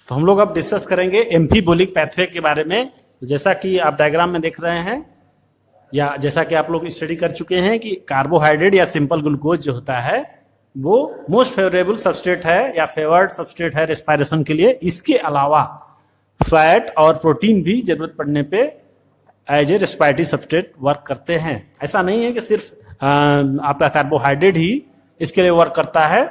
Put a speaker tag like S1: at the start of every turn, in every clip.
S1: तो हम लोग अब डिस्कस करेंगे एम्फीबोलिक पैथवे के बारे में। जैसा कि आप डायग्राम में देख रहे हैं या जैसा कि आप लोग स्टडी कर चुके हैं कि कार्बोहाइड्रेट या सिंपल ग्लूकोज जो होता है वो मोस्ट फेवरेबल सबस्ट्रेट है या फेवर्ड सबस्ट्रेट है रेस्पिरेशन के लिए। इसके अलावा फैट और प्रोटीन भी जरूरत पड़ने पे as a respiratory substrate work करते हैं। ऐसा नहीं है कि सिर्फ आपका कार्बोहाइड्रेट ही इसके लिए वर्क करता है।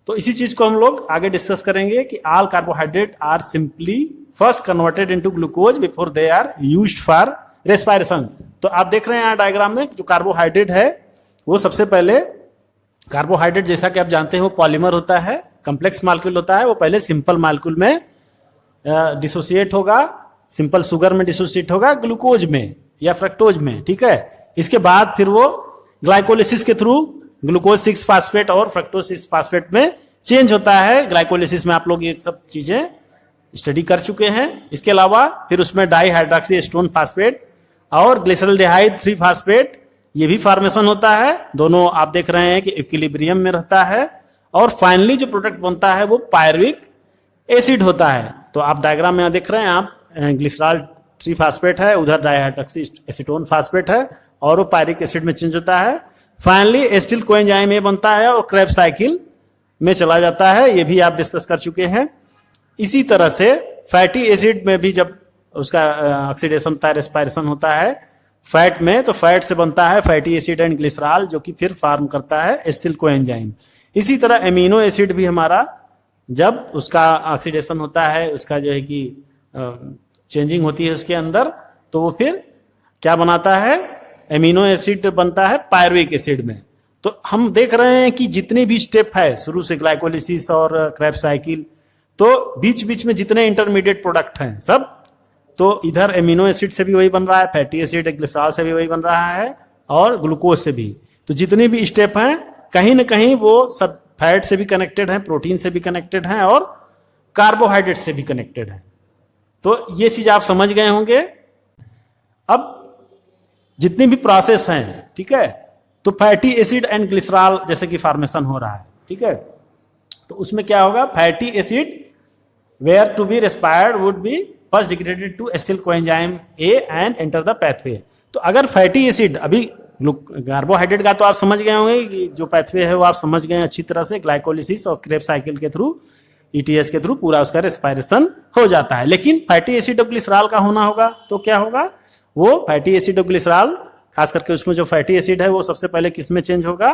S1: तो इसी चीज को हम लोग आगे डिस्कस करेंगे कि all carbohydrate are simply first converted into glucose before they are used for respiration. तो आप देख रहे हैं यहाँ डायग्राम में जो कार्बोहाइड्रेट है वो सबसे पहले कार्बोहाइड्रेट जैसा कि आप जानते हैं वो पॉलीमर होता है, कॉम्प्लेक्स मॉलिक्यूल होता है। वो पहले सिंपल मॉलिक्यूल में डिसोसिएट होगा, सिंपल शुगर में डिसोसिएट होगा, ग्लूकोज में या फ्रक्टोज में, ठीक है। इसके बाद फिर वो ग्लाइकोलिसिस के थ्रू ग्लूकोज 6 फास्फेट और फ्रक्टोज 6 फास्फेट में चेंज होता है। ग्लाइकोलिसिस में आप लोग ये सब चीजें स्टडी कर चुके हैं। इसके अलावा फिर उसमें डाई हाइड्रोक्सी एस्टोन फास्फेट और ग्लिसरल्डिहाइड 3 फास्फेट ये भी फॉर्मेशन होता है। दोनों आप देख रहे हैं कि इक्विलिब्रियम में रहता है। और फाइनली जो प्रोडक्ट बनता है वो पायरुविक एसिड होता है। तो आप डायग्राम में देख रहे हैं आप ग्लिसरॉल 3 फास्फेट है, उधर डाइहाइड्रोक्सी एसीटोन फास्फेट है और वो पायरिक एसिड में चेंज होता है। फाइनली एसिटिल कोएंजाइम ए बनता है और क्रेब्स साइकिल में चला जाता है। ये भी आप डिस्कस कर चुके हैं। इसी तरह से फैटी एसिड में भी जब उसका ऑक्सीडेशन होता है, रेस्पिरेशन होता है फैट में, तो फैट से बनता है फैटी एसिड एंड ग्लिसरॉल जो कि फिर फॉर्म करता है एसिटिल कोएंजाइम। इसी तरह एमिनो एसिड भी हमारा जब उसका ऑक्सीडेशन होता है, उसका जो है कि चेंजिंग होती है उसके अंदर, तो वो फिर क्या बनाता है, एमिनो एसिड बनता है पायरुविक एसिड में। तो हम देख रहे हैं कि जितने भी स्टेप है शुरू से ग्लाइकोलिसिस और क्रेब्स साइकिल, तो बीच बीच में जितने इंटरमीडिएट प्रोडक्ट हैं सब, तो इधर एमिनो एसिड से भी वही बन रहा है, फैटी एसिड ग्लिसरॉल से भी वही बन रहा है और ग्लूकोज से भी। तो जितने भी स्टेप हैं कहीं ना कहीं वो सब फैट से भी कनेक्टेड है, प्रोटीन से भी कनेक्टेड है और कार्बोहाइड्रेट से भी कनेक्टेड है। तो ये चीज आप समझ गए होंगे। अब जितनी भी प्रोसेस हैं, ठीक है, तो फैटी एसिड एंड ग्लिसरॉल जैसे कि फॉर्मेशन हो रहा है, ठीक है, तो उसमें क्या होगा, fatty acid were to be respired would be first degraded to acetyl coenzyme A and enter the pathway. तो अगर फैटी एसिड, अभी कार्बोहाइड्रेट का तो आप समझ गए होंगे कि जो पैथवे है वो आप समझ गए अच्छी तरह से, ग्लाइकोलिसिस और क्रेब्स साइकिल के थ्रू, ईटीएस के थ्रू पूरा उसका रेस्पिरेशन हो जाता है। लेकिन फैटी एसिड और ग्लिसरॉल का होना होगा तो क्या होगा, वो फैटी एसिड और ग्लिसरॉल खास करके उसमें जो फैटी एसिड है वो सबसे पहले किस में चेंज होगा,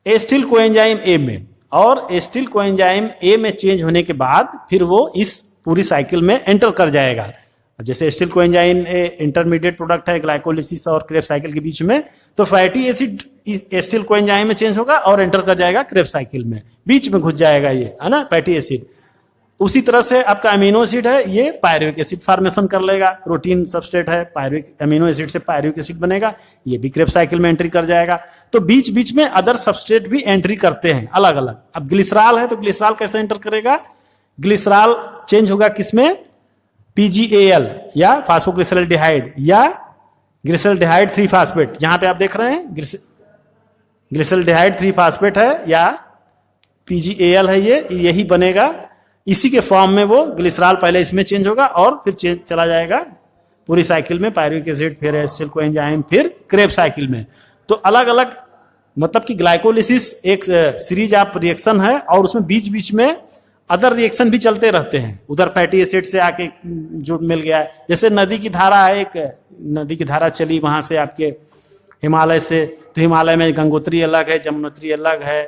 S1: एसिटिल कोएंजाइम ए में। और एसिटिल कोएंजाइम ए में चेंज होने के बाद फिर वो इस पूरी साइकिल में एंटर कर जाएगा। जैसे acetyl coenzyme A intermediate product है ग्लाइकोलिसिस और क्रेब्स साइकिल के बीच में, तो फैटी एसिड एसिटिल कोएंजाइम में चेंज होगा और एंटर कर जाएगा क्रेब्स साइकिल में, बीच में घुस जाएगा ये, है ना, फैटी एसिड। उसी तरह से आपका अमीनो एसिड है, ये पायरुविक एसिड फॉर्मेशन कर लेगा, प्रोटीन सबस्ट्रेट है, पायरुविक अमीनो एसिड से पायरुविक एसिड बनेगा, ये भी क्रेब्स साइकिल में एंट्री कर जाएगा। तो बीच बीच में अदर सबस्ट्रेट भी एंट्री करते हैं अलग अलग। अब ग्लिसरॉल है तो ग्लिसरॉल कैसे एंटर करेगा, ग्लिसरॉल चेंज होगा किसमें, PGAL या फास्फोग्लिसरल्डिहाइड या ग्लिसरल्डिहाइड 3 फास्फेट। यहां पे आप देख रहे हैं ग्लिसरल्डिहाइड 3 फास्फेट है या PGAL है, ये यही बनेगा। इसी के फॉर्म में वो ग्लिसरॉल पहले इसमें चेंज होगा और फिर चला जाएगा पूरी साइकिल में, पायरुविक एसिड, फिर एसिटिल कोएंजाइम, फिर क्रेब्स साइकिल में। तो अलग अलग, मतलब कि ग्लाइकोलिसिस एक सीरीज ऑफ रिएक्शन है और उसमें बीच बीच में अदर रिएक्शन भी चलते रहते हैं। उधर फैटी एसिड से आके जो मिल गया है, जैसे नदी की धारा है, एक नदी की धारा चली वहां से आपके हिमालय से, तो हिमालय में गंगोत्री अलग है, जमुनोत्री अलग है,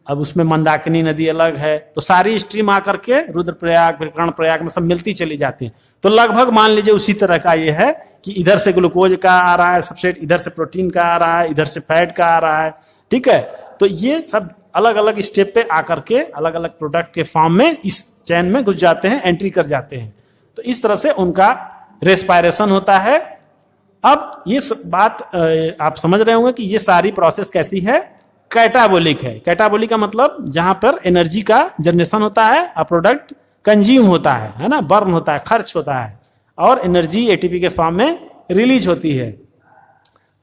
S1: अब उसमें मंदाकिनी नदी अलग है। तो सारी स्ट्रीम आकर के रुद्रप्रयाग फिर कर्णप्रयाग में सब मिलती चली जाती है। तो लगभग मान लीजिए उसी तरह का ये है कि इधर से ग्लूकोज का आ रहा है सबस्ट्रेट, इधर से प्रोटीन का आ रहा है, इधर से फैट का आ रहा है, ठीक है। तो ये सब अलग अलग स्टेप पे आकर के अलग अलग प्रोडक्ट के फॉर्म में इस चैन में घुस जाते हैं, एंट्री कर जाते हैं। तो इस तरह से उनका रेस्पिरेशन होता है। अब ये बात आप समझ रहे होंगे कि ये सारी प्रोसेस कैसी है, कैटाबोलिक है। कैटाबोलिक का मतलब जहां पर एनर्जी का जनरेशन होता है और प्रोडक्ट कंज्यूम होता है ना, बर्न होता है, खर्च होता है और एनर्जी एटीपी के फॉर्म में रिलीज होती है।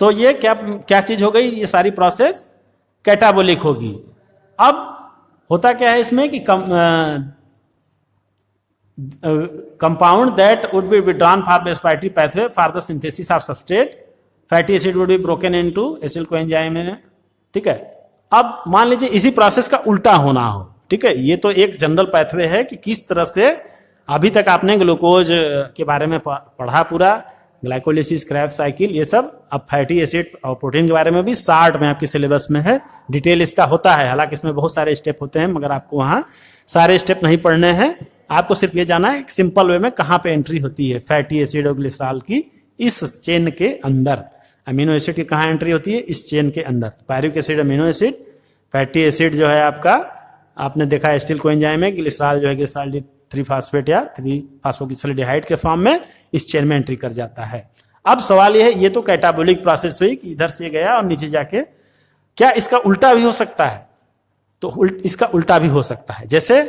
S1: तो ये क्या चीज हो गई, ये सारी प्रोसेस कैटाबोलिक होगी। अब होता क्या है इसमें कि compound that would be withdrawn for respiratory pathway for the synthesis of substrate. Fatty acid would be broken into acyl coenzyme. ठीक है, अब मान लीजिए इसी प्रोसेस का उल्टा होना हो, ठीक है, ये तो एक जनरल पैथवे है कि किस तरह से अभी तक आपने ग्लूकोज के बारे में पढ़ा पूरा, ग्लाइकोलिसिस, क्रैब साइकिल, ये सब। अब फैटी एसिड और प्रोटीन के बारे में भी 60 में आपके सिलेबस में है, डिटेल इसका होता है। हालांकि इसमें बहुत सारे स्टेप होते हैं, मगर आपको वहाँ सारे स्टेप नहीं पढ़ने हैं, आपको सिर्फ ये जाना है सिंपल वे में कहाँ पे एंट्री होती है फैटी एसिड और ग्लिसरॉल की इस चेन के अंदर। अमीनो एसिड की कहाँ एंट्री होती है? इस चेन के अंदर। Pyruvic acid amino acid, fatty acid जो है आपका आपने देखा एसिटिल कोएंजाइम में, ग्लिसरॉल जो है ग्लिसरॉल 3 फास्फेट या 3 फास्फोग्लिसराइड के फॉर्म में इस चेन में एंट्री कर जाता है। अब सवाल यह है, ये तो कैटाबोलिक प्रोसेस हुई कि इधर से गया और नीचे जाके, क्या इसका उल्टा भी हो सकता है? तो इसका उल्टा भी हो सकता है। जैसे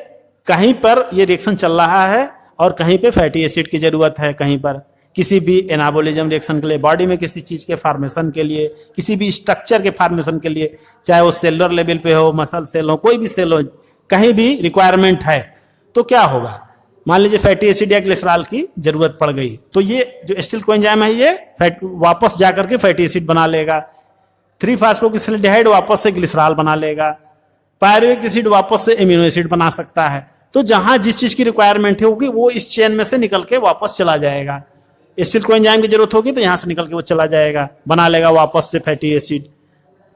S1: कहीं पर ये रिएक्शन चल रहा है और कहीं पे फैटी एसिड की जरूरत है, कहीं पर किसी भी एनाबोलिज्म रिएक्शन के लिए, बॉडी में किसी चीज के फॉर्मेशन के लिए, किसी भी स्ट्रक्चर के फॉर्मेशन के लिए, चाहे वो सेलुलर लेवल पे हो, मसल सेल हो, कोई भी सेल हो, कहीं भी रिक्वायरमेंट है, तो क्या होगा? मान लीजिए फैटी एसिड या ग्लिसरॉल की जरूरत पड़ गई, तो ये जो एसिटिल कोएंजाइम है ये वापस जाकर के फैटी एसिड बना लेगा, 3 फास्फोग्लिसराइड वापस से ग्लिसरॉल बना लेगा, पायरुविक एसिड वापस से एमिनो एसिड बना सकता है। तो जहां जिस चीज की रिक्वायरमेंट होगी वो इस चेन में से निकल के वापस चला जाएगा। एसिटिल कोएंजाइम की जरूरत होगी तो यहां से निकल के वो चला जाएगा, बना लेगा वापस से फैटी एसिड।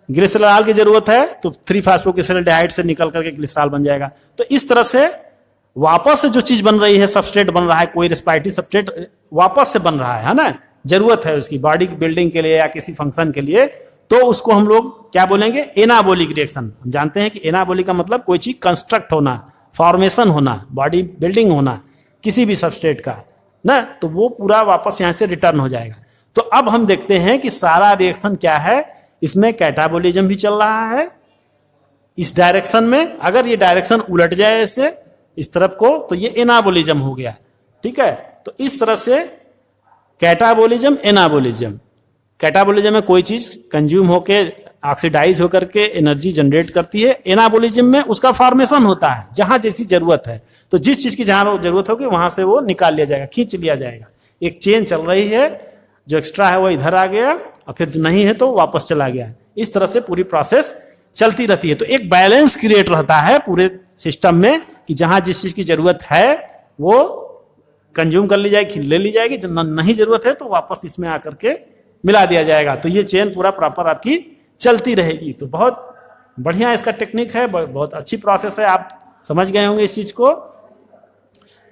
S1: ग्लिसरॉल की जरूरत है तो 3 फास्फोग्लिसराइड से निकल करके ग्लिसरॉल बन जाएगा। तो इस तरह से वापस से जो चीज बन रही है, सबस्ट्रेट बन रहा है, कोई रेस्पिरेटरी सबस्ट्रेट वापस से बन रहा है ना, जरूरत है उसकी बॉडी की बिल्डिंग के लिए या किसी फंक्शन के लिए, तो उसको हम लोग क्या बोलेंगे? Anabolic reaction. हम जानते हैं कि एनाबोलिक का मतलब कोई चीज कंस्ट्रक्ट होना, फॉर्मेशन होना, बॉडी बिल्डिंग होना किसी भी सबस्ट्रेट का ना, तो वो पूरा वापस यहां से रिटर्न हो जाएगा। तो अब हम देखते हैं कि सारा रिएक्शन क्या है, इसमें कैटाबोलिज्म भी चल रहा है इस डायरेक्शन में। अगर ये डायरेक्शन उलट जाए ऐसे इस तरफ को तो ये एनाबोलिज्म हो गया, ठीक है। तो इस तरह से कैटाबोलिज्म, एनाबोलिज्म। कैटाबोलिज्म में कोई चीज कंज्यूम होके ऑक्सीडाइज होकर के एनर्जी जनरेट करती है, एनाबोलिज्म में उसका फॉर्मेशन होता है जहां जैसी जरूरत है, तो जिस चीज की जहां जरूरत होगी वहां से वो निकाल लिया जाएगा, खींच लिया जाएगा। एक चेन चल रही है, जो एक्स्ट्रा है वो इधर आ गया और फिर जो नहीं है तो वापस चला गया। इस तरह से पूरी प्रोसेस चलती रहती है। तो एक बैलेंस क्रिएट रहता है पूरे सिस्टम में कि जहां जिस चीज की जरूरत है वो कंज्यूम कर ली जाएगी, ले ली जाएगी, जब नहीं जरूरत है तो वापस इसमें आकर के मिला दिया जाएगा। तो ये चेन पूरा प्रॉपर आपकी चलती रहेगी। तो बहुत बढ़िया इसका टेक्निक है, बहुत अच्छी प्रोसेस है, आप समझ गए होंगे इस चीज को।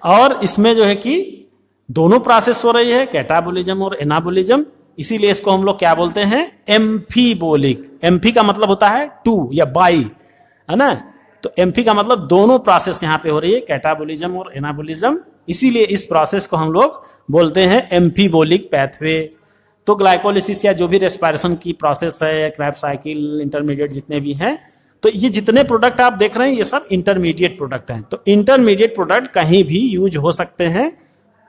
S1: और इसमें जो है कि दोनों प्रोसेस हो रही है, कैटाबोलिज्म और एनाबोलिज्म, इसीलिए इसको हम लोग क्या बोलते हैं? एम्फीबोलिक। एम्फी का मतलब होता है टू या बाई, है ना। तो एम्फी का मतलब दोनों प्रोसेस यहाँ पे हो रही है, कैटाबोलिज्म और एनाबोलिज्म, इसीलिए इस प्रोसेस को हम लोग बोलते हैं एम्फीबोलिक पैथवे। तो ग्लाइकोलिसिस या जो भी रेस्पिरेशन की प्रोसेस है, क्रैब साइकिल, इंटरमीडिएट जितने भी हैं, तो ये जितने प्रोडक्ट आप देख रहे हैं ये सब इंटरमीडिएट प्रोडक्ट हैं। तो इंटरमीडिएट प्रोडक्ट कहीं भी यूज हो सकते हैं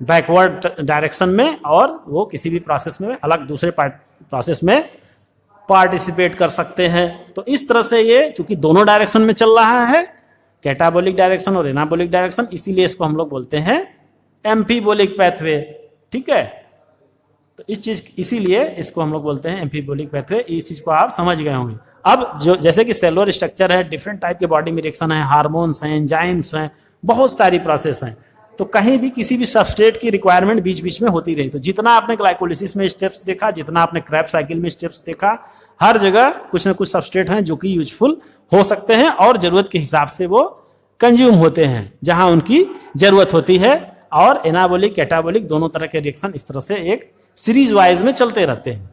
S1: बैकवर्ड डायरेक्शन में, और वो किसी भी प्रोसेस में अलग दूसरे प्रोसेस में पार्टिसिपेट कर सकते हैं। तो इस तरह से ये चूंकि दोनों डायरेक्शन में चल रहा है, कैटाबोलिक डायरेक्शन और एनाबोलिक डायरेक्शन, इसीलिए इसको हम लोग बोलते हैं एम्फीबोलिक पैथवे, ठीक है। तो इस चीज इसीलिए इसको हम लोग बोलते हैं एम्फीबोलिक पैथवे। इस चीज को आप समझ गए होंगे। अब जो जैसे कि सेलुलर स्ट्रक्चर है, डिफरेंट टाइप के बॉडी में रिएक्शन है, हार्मोन्स हैं, एंजाइम्स हैं, बहुत सारी प्रोसेस हैं, तो कहीं भी किसी भी सबस्ट्रेट की रिक्वायरमेंट बीच बीच में होती रही। तो जितना आपने ग्लाइकोलिसिस में स्टेप्स देखा, जितना आपने क्रैब साइकिल में स्टेप्स देखा, हर जगह कुछ ना कुछ सबस्ट्रेट हैं जो कि यूजफुल हो सकते हैं और जरूरत के हिसाब से वो कंज्यूम होते हैं जहां उनकी जरूरत होती है। और एनाबोलिक, कैटाबोलिक दोनों तरह के रिएक्शन इस तरह से एक सीरीज वाइज में चलते रहते हैं।